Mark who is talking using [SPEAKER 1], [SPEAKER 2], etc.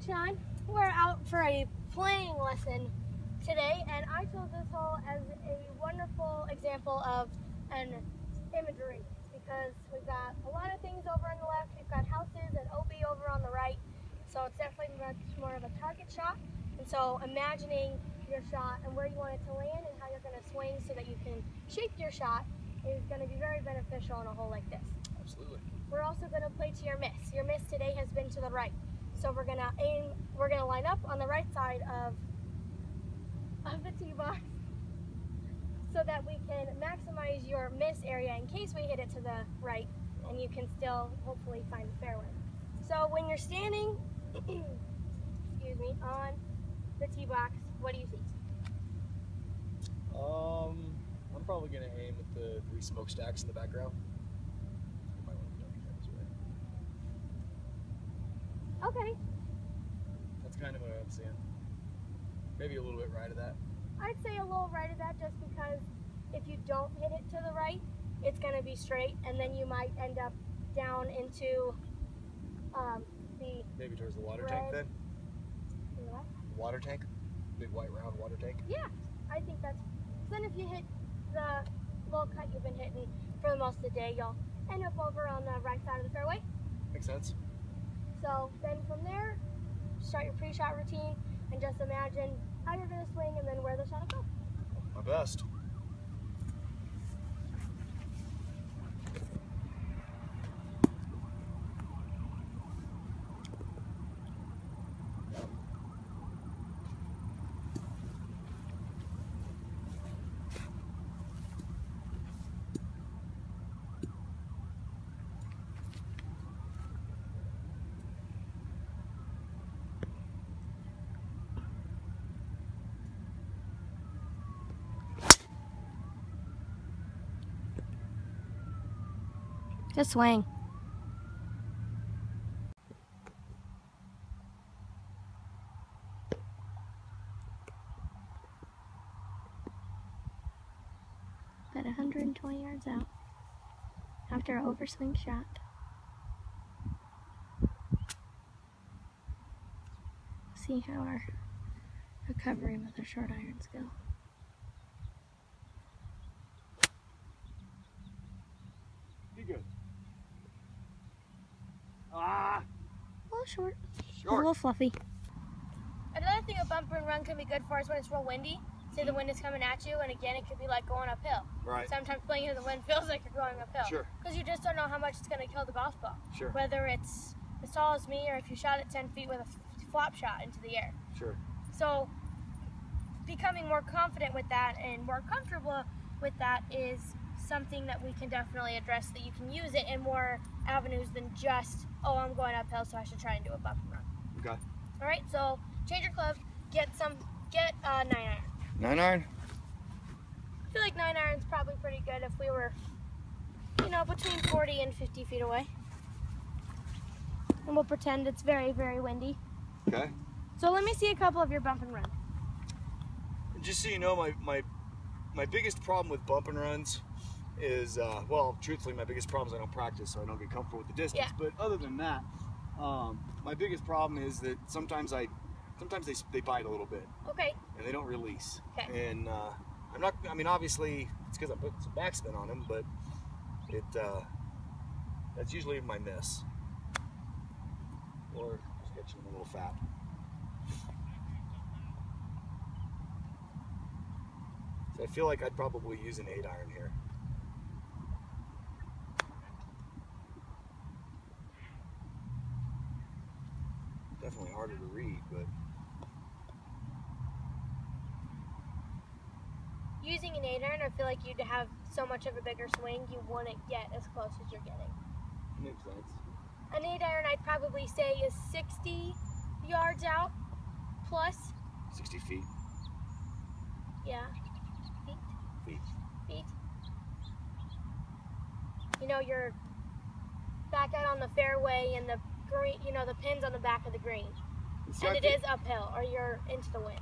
[SPEAKER 1] sunshine. We're out for a playing lesson today, and I chose this hole as a wonderful example of an imagery because we've got a lot of things over on the left. We've got houses and OB over on the right, so it's definitely much more of a target shot. And so imagining your shot and where you want it to land and how you're going to swing so that you can shape your shot is going to be very beneficial in a hole like this.
[SPEAKER 2] Absolutely.
[SPEAKER 1] We're also going to play to your miss. Your miss today has been to the right. So we're going to aim, we're going to line up on the right side of the tee box so that we can maximize your miss area in case we hit it to the right and you can still hopefully find the fairway. So when you're standing, excuse me, on the tee box, what do you see?
[SPEAKER 2] I'm probably going to aim at the 3 smokestacks in the background.
[SPEAKER 1] Okay.
[SPEAKER 2] That's kind of what I'm seeing. Maybe a little bit right of that.
[SPEAKER 1] I'd say a little right of that just because if you don't hit it to the right, it's going to be straight and then you might end up down into the...
[SPEAKER 2] Maybe towards the water
[SPEAKER 1] red.
[SPEAKER 2] tank then?
[SPEAKER 1] What?
[SPEAKER 2] Water tank? Big white round water tank?
[SPEAKER 1] Yeah, I think that's... Then if you hit the little cut you've been hitting for the most of the day, you'll end up over on the right side of the fairway.
[SPEAKER 2] Makes sense.
[SPEAKER 1] So then from there, start your pre-shot routine and just imagine how you're going to swing and then where the shot will go.
[SPEAKER 2] My best.
[SPEAKER 1] Just swing. About 120 yards out after an overswing shot. See how our recovery with our short irons go.
[SPEAKER 2] Be good. Ah!
[SPEAKER 1] A little short.
[SPEAKER 2] Short.
[SPEAKER 1] A little fluffy. Another thing a bumper and run can be good for is when it's real windy. Say the wind is coming at you, and again, it could be like going uphill.
[SPEAKER 2] Right.
[SPEAKER 1] Sometimes playing in the wind feels like you're going uphill.
[SPEAKER 2] Sure.
[SPEAKER 1] Because you just don't know how much it's going to kill the golf ball.
[SPEAKER 2] Sure.
[SPEAKER 1] Whether it's as tall as me or if you shot it 10 feet with a flop shot into the air.
[SPEAKER 2] Sure.
[SPEAKER 1] So becoming more confident with that and more comfortable with that is something that we can definitely address, that you can use it in more avenues than just, oh, I'm going uphill, so I should try and do a bump and run.
[SPEAKER 2] Okay.
[SPEAKER 1] All right, so change your club, get a 9-iron.
[SPEAKER 2] 9-iron?
[SPEAKER 1] I feel like 9-iron's probably pretty good if we were, you know, between 40 and 50 feet away. And we'll pretend it's very, very windy.
[SPEAKER 2] Okay.
[SPEAKER 1] So let me see a couple of your bump and run.
[SPEAKER 2] Just so you know, my biggest problem with bump and runs is, well, truthfully, my biggest problem is I don't practice, so I don't get comfortable with the distance.
[SPEAKER 1] Yeah.
[SPEAKER 2] But other than that, my biggest problem is that sometimes they bite a little bit.
[SPEAKER 1] Okay.
[SPEAKER 2] And they don't release.
[SPEAKER 1] Okay.
[SPEAKER 2] And I mean, obviously, it's because I'm putting some backspin on them, but that's usually my miss. Or just catching them a little fat. So I feel like I'd probably use an 8-iron here. Definitely harder to read, but
[SPEAKER 1] using an 8-iron, I feel like you'd have so much of a bigger swing, you wouldn't get as close as you're getting.
[SPEAKER 2] makes sense.
[SPEAKER 1] An 8-iron, I'd probably say, is 60 yards out plus.
[SPEAKER 2] 60 feet.
[SPEAKER 1] Yeah.
[SPEAKER 2] Feet.
[SPEAKER 1] Feet. You know, you're back out on the fairway and the green, you know, the pin's on the back of the green.
[SPEAKER 2] See,
[SPEAKER 1] And it is uphill, or you're into the wind.